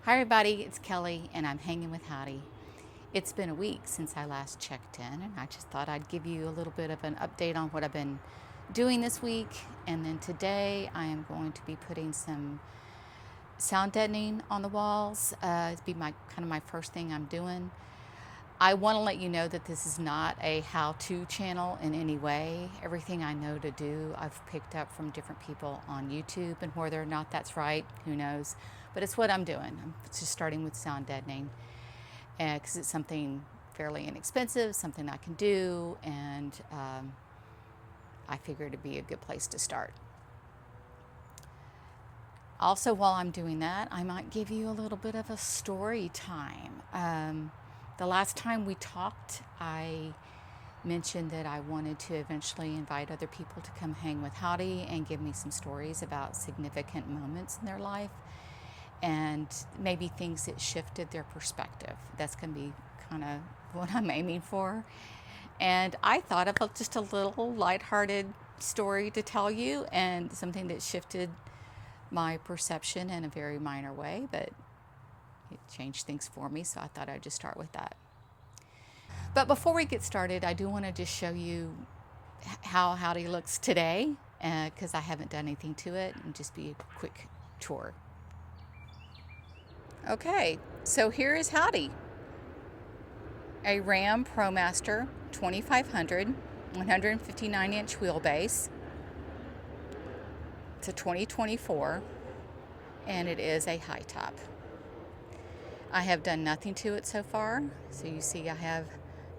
Hi everybody, it's Kelly and I'm hanging with Howdy. It's been a week since I last checked in and I just thought I'd give you a little bit of an update on what I've been doing this week. And then today I am going to be putting some sound deadening on the walls. It'd be my first thing I'm doing. I want to let you know that this is not a how-to channel in any way. Everything I know to do, I've picked up from different people on YouTube, and whether or not that's right, who knows. But it's what I'm doing. I'm just starting with sound deadening because it's something fairly inexpensive, something I can do, and I figured it'd be a good place to start. Also, while I'm doing that, I might give you a little bit of a story time. The last time we talked, I mentioned that I wanted to eventually invite other people to come hang with Howdy and give me some stories about significant moments in their life and maybe things that shifted their perspective. That's going to be kind of what I'm aiming for. And I thought of just a little lighthearted story to tell you, and something that shifted my perception in a very minor way, but it changed things for me, so I thought I'd just start with that. But before we get started, I do want to just show you how Howdy looks today, because I haven't done anything to it, and just be a quick tour. Okay, so here is Howdy. A Ram ProMaster 2500, 159-inch wheelbase. It's a 2024, and it is a high top. I have done nothing to it so far. So you see I have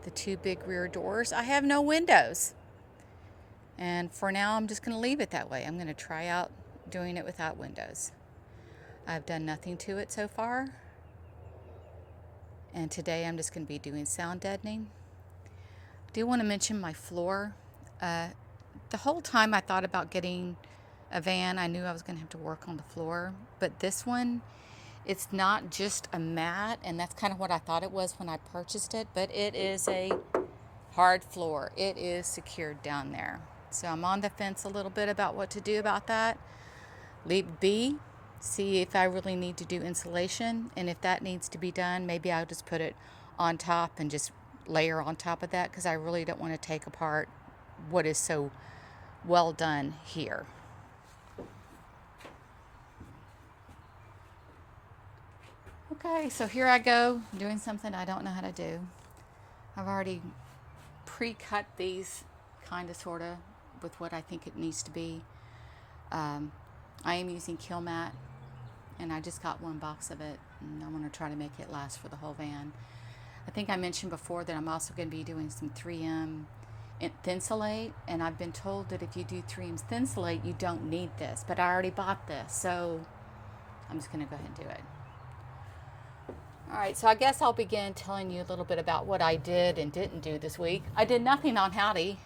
the two big rear doors. I have no windows. And for now, I'm just going to leave it that way. I'm going to try out doing it without windows. I've done nothing to it so far. And today I'm just going to be doing sound deadening. I do want to mention my floor. The whole time I thought about getting a van, I knew I was going to have to work on the floor. But this one, it's not just a mat, and that's kind of what I thought it was when I purchased it, but it is a hard floor. It is secured down there. So I'm on the fence a little bit about what to do about that. Leave it be, see if I really need to do insulation, and if that needs to be done, maybe I'll just put it on top and just layer on top of that, because I really don't want to take apart what is so well done here. Okay, so here I go, doing something I don't know how to do. I've already pre-cut these kind of, sort of, with what I think it needs to be. I am using Kill Mat, and I just got one box of it, and I want to try to make it last for the whole van. I think I mentioned before that I'm also going to be doing some 3M Thinsulate, and I've been told that if you do 3M Thinsulate, you don't need this, but I already bought this, so I'm just going to go ahead and do it. Alright, so I guess I'll begin telling you a little bit about what I did and didn't do this week. I did nothing on Howdy,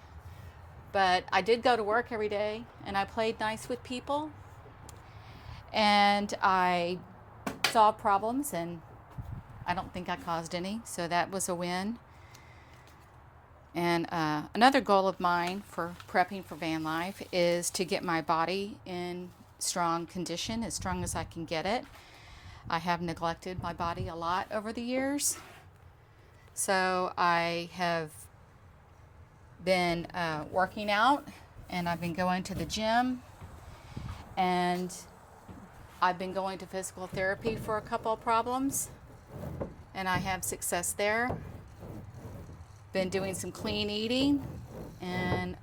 but I did go to work every day, and I played nice with people, and I solved problems, and I don't think I caused any, so that was a win. And another goal of mine for prepping for van life is to get my body in strong condition, as strong as I can get it. I have neglected my body a lot over the years. So I have been working out, and I've been going to the gym, and I've been going to physical therapy for a couple of problems, and I have success there. Been doing some clean eating, and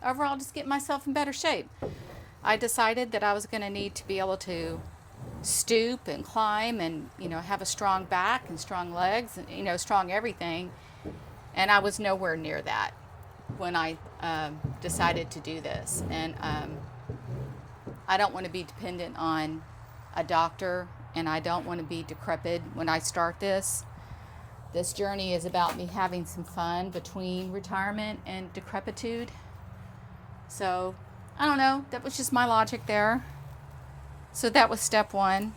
overall just get myself in better shape. I decided that I was going to need to be able to stoop and climb and, have a strong back and strong legs and, strong everything. And I was nowhere near that when I decided to do this. And I don't want to be dependent on a doctor, and I don't want to be decrepit when I start this. This journey is about me having some fun between retirement and decrepitude. So, I don't know. That was just my logic there. So that was step one.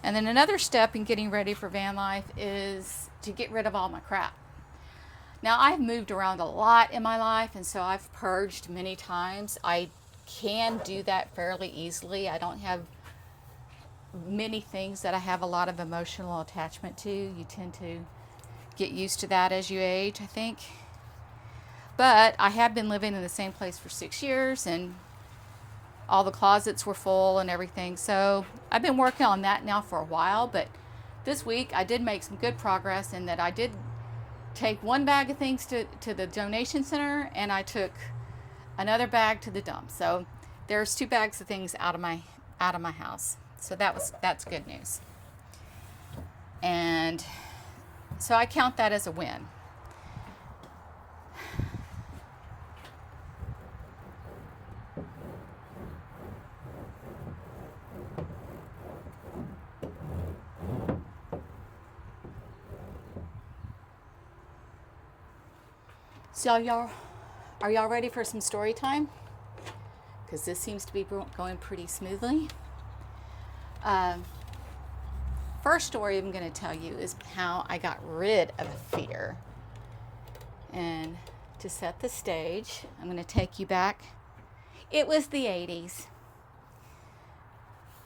And then another step in getting ready for van life is to get rid of all my crap. Now, I've moved around a lot in my life, and so I've purged many times. I can do that fairly easily. I don't have many things that I have a lot of emotional attachment to. You tend to get used to that as you age, I think. But I have been living in the same place for 6 years, and all the closets were full and everything. So I've been working on that now for a while, but this week I did make some good progress in that I did take one bag of things to the donation center, and I took another bag to the dump. So there's 2 bags of things out of my house. So that's good news. And so I count that as a win. So are y'all ready for some story time? Because this seems to be going pretty smoothly. First story I'm going to tell you is how I got rid of a fear. And to set the stage, I'm going to take you back. It was the 80s.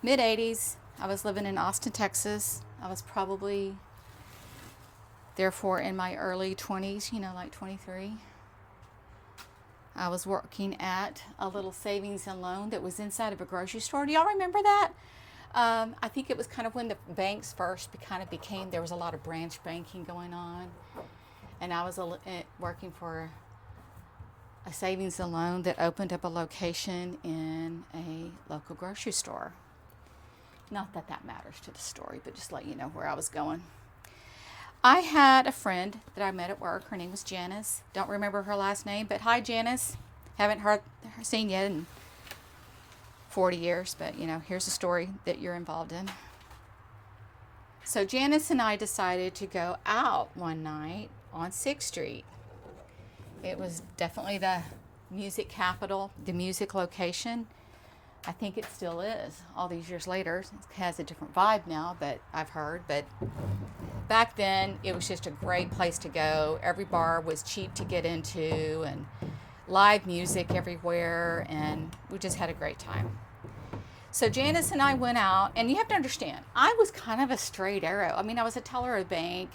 Mid-80s. I was living in Austin, Texas. I was probably, therefore, in my early 20s, like 23. I was working at a little savings and loan that was inside of a grocery store. Do y'all remember that? I think it was kind of when the banks first became, there was a lot of branch banking going on. And I was working for a savings and loan that opened up a location in a local grocery store. Not that that matters to the story, but just let you know where I was going. I had a friend that I met at work. Her name was Janice. Don't remember her last name, but hi, Janice. Haven't seen you in 40 years, but here's a story that you're involved in. So Janice and I decided to go out one night on 6th Street. It was definitely the music capital, the music location. I think it still is. All these years later, it has a different vibe now, but I've heard. But back then, it was just a great place to go. Every bar was cheap to get into, and live music everywhere, and we just had a great time. So Janice and I went out, and you have to understand, I was kind of a straight arrow. I mean, I was a teller at a bank.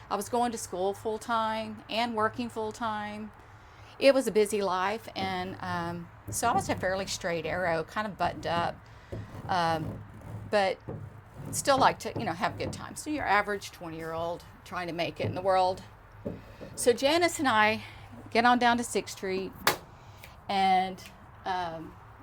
I was going to school full-time and working full-time. It was a busy life, and so I was a fairly straight arrow, kind of buttoned up, but still like to, have a good time. So your average 20-year-old trying to make it in the world. So Janice and I get on down to 6th Street, and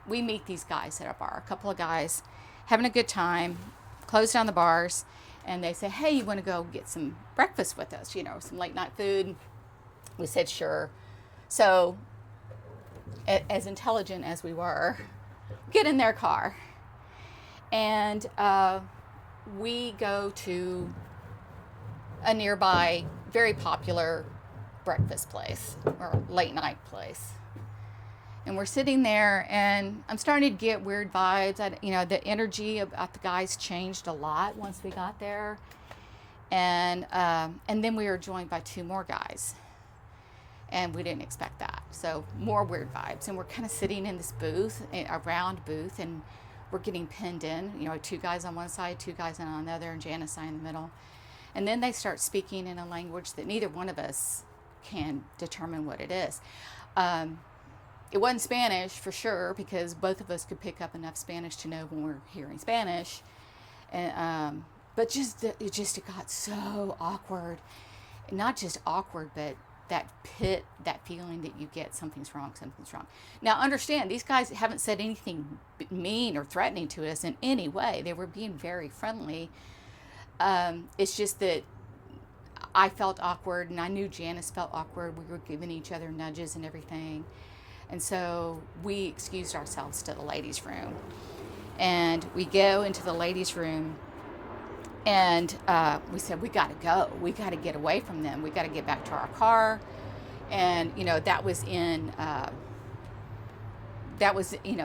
we meet these guys at a bar, a couple of guys having a good time, close down the bars, and they say, hey, you want to go get some breakfast with us, some late night food? We said, sure. So, as intelligent as we were, get in their car, and we go to a nearby, very popular breakfast place or late night place. And we're sitting there, and I'm starting to get weird vibes. The energy about the guys changed a lot once we got there, and then we were joined by 2 more guys. And we didn't expect that. So more weird vibes. And we're kind of sitting in this booth, a round booth, and we're getting pinned in. 2 guys on one side, 2 guys on the other, and Janice and I in the middle. And then they start speaking in a language that neither one of us can determine what it is. It wasn't Spanish for sure, because both of us could pick up enough Spanish to know when we're hearing Spanish. And but it got so awkward. Not just awkward, but that feeling that you get, something's wrong. Now understand, these guys haven't said anything mean or threatening to us in any way. They were being very friendly. It's just that I felt awkward, and I knew Janice felt awkward. We were giving each other nudges and everything. And so we excused ourselves to the ladies' room. And we go into the ladies' room, and we said, we got to go. We got to get away from them. We got to get back to our car. And, that was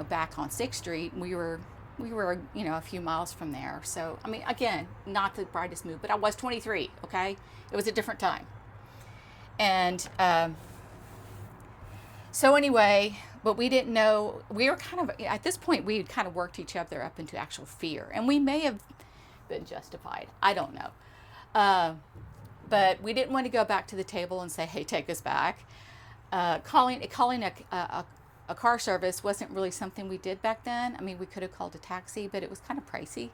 back on 6th Street. We were, a few miles from there. So, I mean, again, not the brightest move, but I was 23, okay? It was a different time. And so anyway, but we didn't know. We were kind of, at this point, we had kind of worked each other up into actual fear. And we may have been justified. I don't know. But we didn't want to go back to the table and say, hey, take us back. Calling a car service wasn't really something we did back then. I mean, we could have called a taxi, but it was kind of pricey.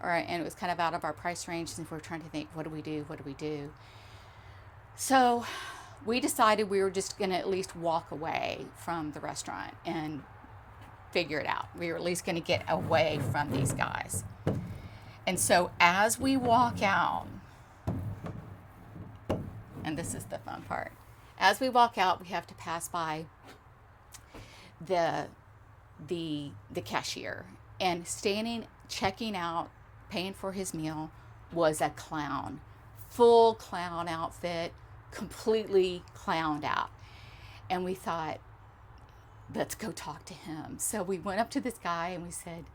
And it was kind of out of our price range. And we were trying to think, what do we do? What do we do? So we decided we were just going to at least walk away from the restaurant and figure it out. We were at least going to get away from these guys. And so as we walk out, and this is the fun part, as we walk out, we have to pass by the cashier, and standing, checking out, paying for his meal was a clown, full clown outfit, completely clowned out. And we thought, let's go talk to him. So we went up to this guy and we said,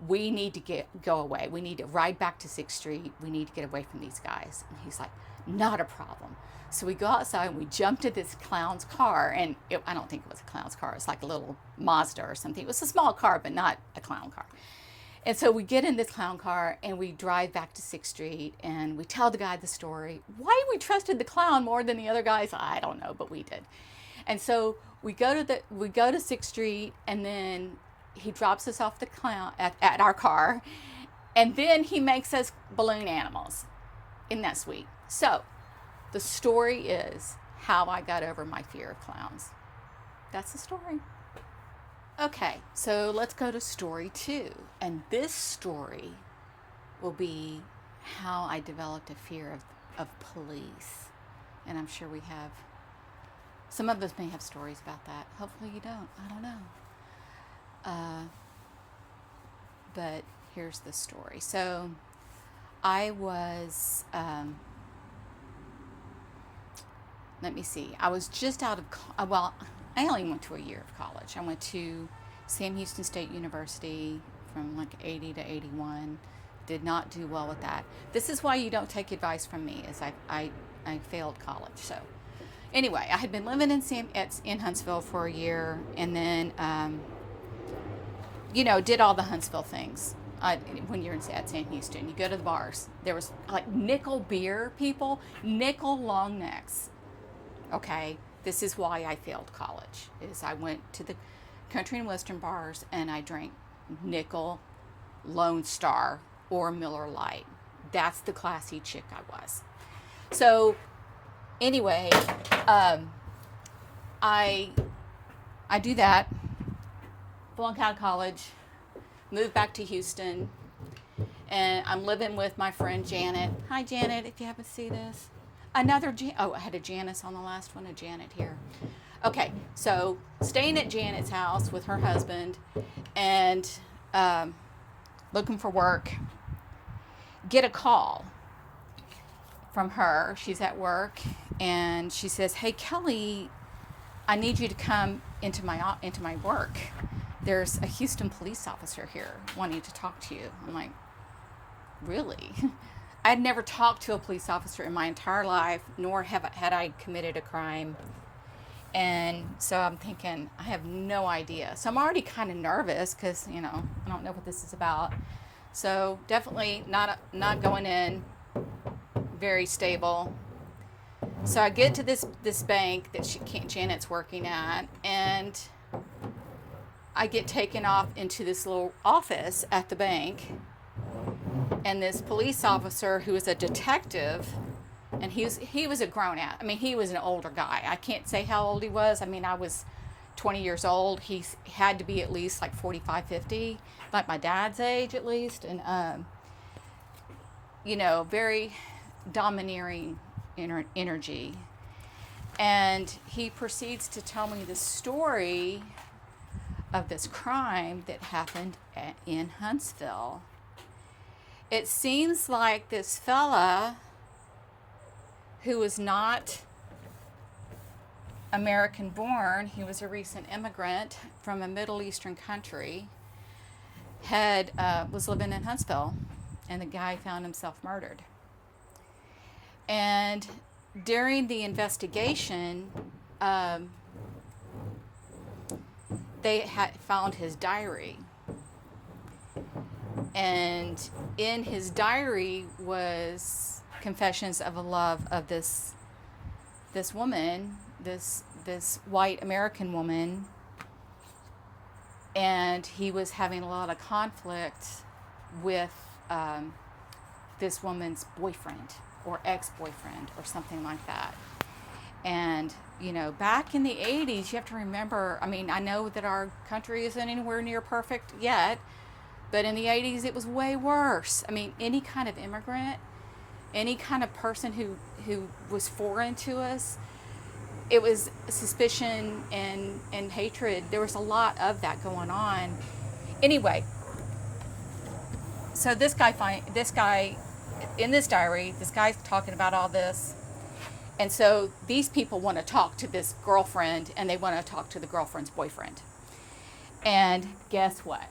we need to go away. We need to ride back to 6th Street. We need to get away from these guys. And he's like, not a problem. So we go outside and we jump to this clown's car. And I don't think it was a clown's car. It was like a little Mazda or something. It was a small car, but not a clown car. And so we get in this clown car and we drive back to 6th Street and we tell the guy the story. Why we trusted the clown more than the other guys, I don't know, but we did. And so we go to 6th Street, and then he drops us off the clown at our car, and then he makes us balloon animals. Isn't that sweet? So the story is how I got over my fear of clowns. That's the story. Okay, so let's go to story 2. And this story will be how I developed a fear of police. And I'm sure we have, some of us may have stories about that. Hopefully you don't. I don't know. But here's the story. So I was, let me see. I was just out of, I only went to a year of college. I went to Sam Houston State University from like 80 to 81. Did not do well with that. This is why you don't take advice from me, as I failed college. So anyway, I had been living in Huntsville for a year, and then, did all the Huntsville things. When you're at Sam Houston, you go to the bars. There was like nickel beer people, nickel long necks. Okay, this is why I failed college. Is I went to the country and western bars and I drank nickel, Lone Star, or Miller Lite. That's the classy chick I was. So anyway, I do that. Flunk out of college, moved back to Houston, and I'm living with my friend Janet. Hi, Janet, if you happen to see this. I had a Janice on the last one, a Janet here. Okay, so staying at Janet's house with her husband and looking for work. Get a call from her. She's at work, and she says, hey, Kelly, I need you to come into my work. There's a Houston police officer here wanting to talk to you. I'm like, really? I'd never talked to a police officer in my entire life, nor had I committed a crime. And so I'm thinking, I have no idea. So I'm already kind of nervous because, I don't know what this is about. So definitely not going in very stable. So I get to this bank that Janet's working at, and I get taken off into this little office at the bank, and this police officer who is a detective, and he was a grown-out. I mean, he was an older guy. I can't say how old he was. I mean, I was 20 years old. He had to be at least like 45, 50, like my dad's age at least, and very domineering energy. And he proceeds to tell me the story of this crime that happened in Huntsville. It seems like this fella, who was not American born, he was a recent immigrant from a Middle Eastern country, was living in Huntsville, and the guy found himself murdered. And during the investigation, they had found his diary. And in his diary was confessions of a love of this woman, this white American woman, and he was having a lot of conflict with this woman's boyfriend or ex-boyfriend or something like that. And back in the 80s, you have to remember, I mean, I know that our country isn't anywhere near perfect yet, but in the 80s it was way worse. I mean, any kind of immigrant, any kind of person who was foreign to us, it was suspicion and hatred. There was a lot of that going on. Anyway, so this guy in this diary, this guy's talking about all this. And so these people want to talk to this girlfriend, and they want to talk to the girlfriend's boyfriend. And guess what?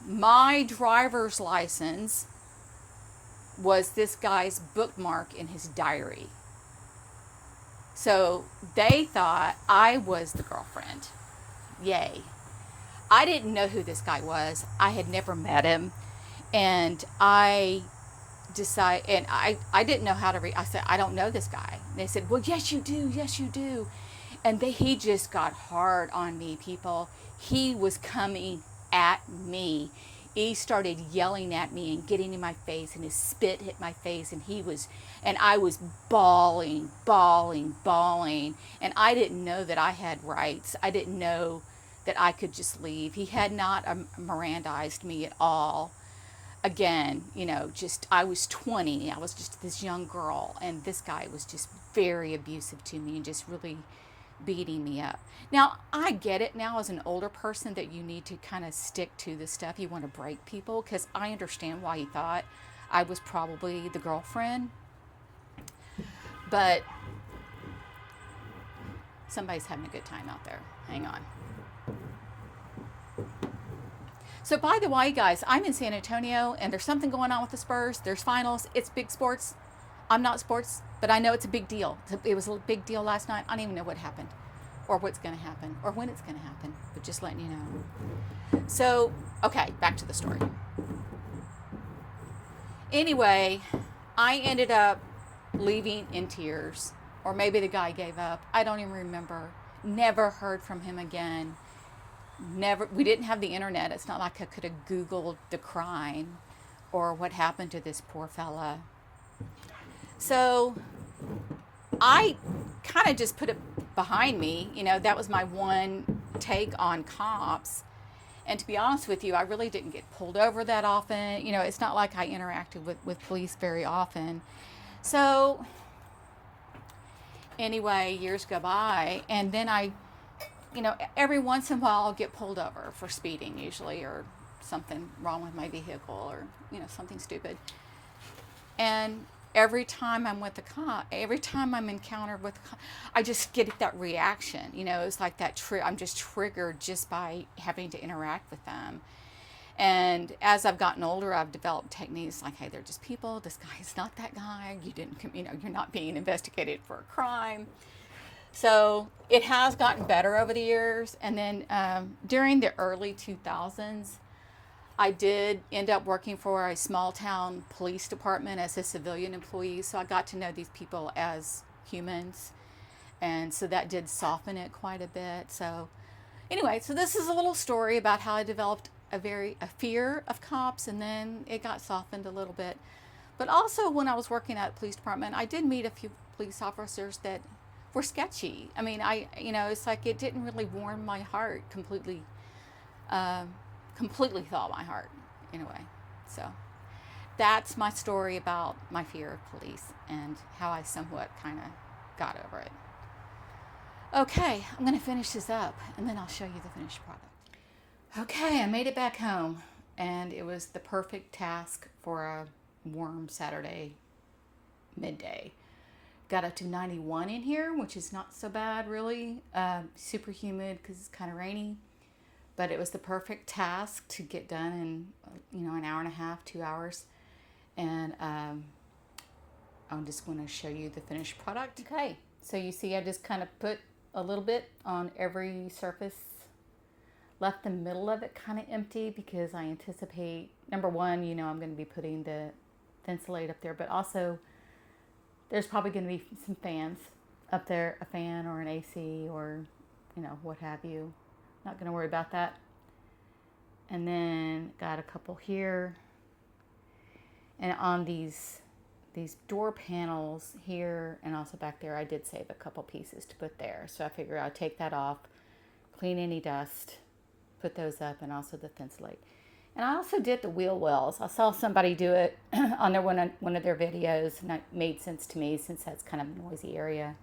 My driver's license was this guy's bookmark in his diary. So they thought I was the girlfriend. Yay. I didn't know who this guy was. I had never met him. And I didn't know how to read. I said, I don't know this guy. And they said, well, yes, you do. Yes, you do. And he just got hard on me, people. He was coming at me. He started yelling at me and getting in my face, and his spit hit my face, and I was bawling. And I didn't know that I had rights. I didn't know that I could just leave. He had not Mirandized me at all. Again, I was 20. I was just this young girl, and this guy was just very abusive to me and just really beating me up. Now, I get it now as an older person that you need to kind of stick to the stuff. You want to break people, because I understand why he thought I was probably the girlfriend. But somebody's having a good time out there. Hang on. So by the way, guys, I'm in San Antonio, and there's something going on with the Spurs. There's finals. It's big sports. I'm not sports, but I know it's a big deal. It was a big deal last night. I don't even know what happened or what's going to happen or when it's going to happen, but just letting you know. So, okay, back to the story. Anyway, I ended up leaving in tears, or maybe the guy gave up. I don't even remember. Never heard from him again. We didn't have the internet. It's not like I could have Googled the crime or what happened to this poor fella. So I kind of just put it behind me. That was my one take on cops. And to be honest with you, I really didn't get pulled over that often. It's not like I interacted with police very often. So anyway, years go by, and then every once in a while I'll get pulled over for speeding usually, or something wrong with my vehicle, or, something stupid. And every time I'm with the cop, every time I'm encountered with the cop, I just get that reaction. It's like that I'm just triggered just by having to interact with them. And as I've gotten older, I've developed techniques like, hey, they're just people. This guy is not that guy. You're not being investigated for a crime. So it has gotten better over the years. And then during the early 2000s, I did end up working for a small town police department as a civilian employee. So I got to know these people as humans. And so that did soften it quite a bit. So anyway, so this is a little story about how I developed a fear of cops, and then it got softened a little bit. But also when I was working at the police department, I did meet a few police officers that were sketchy. I mean, it's like it didn't really warm my heart completely, thaw my heart in a way. So that's my story about my fear of police and how I somewhat kind of got over it. Okay, I'm going to finish this up, and then I'll show you the finished product. Okay, I made it back home, and it was the perfect task for a warm Saturday midday. Got up to 91 in here, which is not so bad, really. Super humid because it's kind of rainy. But it was the perfect task to get done in, an hour and a half, 2 hours. And I'm just going to show you the finished product. Okay, so you see I just kind of put a little bit on every surface left the middle of it kind of empty because I anticipate, number one, you know, I'm going to be putting the Thinsulate up there, but also there's probably going to be some fans up there, a fan or an AC or, you know, what have you. Not going to worry about that. And then got a couple here. And on these door panels here and also back there, I did save a couple pieces to put there. So I figured I'd take that off, clean any dust, put those up, and also the Thinsulate. And I also did the wheel wells. I saw somebody do it on their one of their videos, and it made sense to me since that's kind of a noisy area.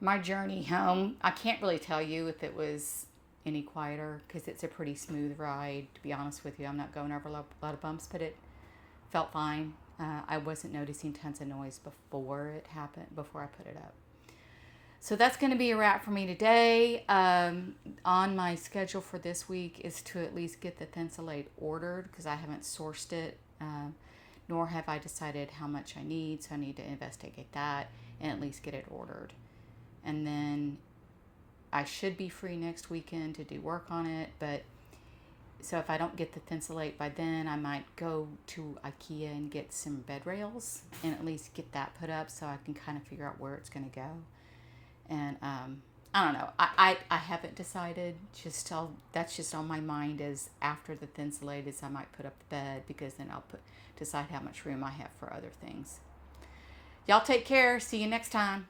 My journey home, I can't really tell you if it was any quieter because it's a pretty smooth ride, to be honest with you. I'm not going over a lot of bumps, but it felt fine. I wasn't noticing tons of noise before it happened, before I put it up. So that's going to be a wrap for me today. On my schedule for this week is to at least get the Thinsulate ordered because I haven't sourced it, nor have I decided how much I need. So I need to investigate that and at least get it ordered. And then I should be free next weekend to do work on it. But so if I don't get the Thinsulate by then, I might go to IKEA and get some bed rails and at least get that put up so I can kind of figure out where it's going to go. And I don't know. I haven't decided. That's just on my mind is after the Thinsulate is I might put up the bed because then I'll decide how much room I have for other things. Y'all take care. See you next time.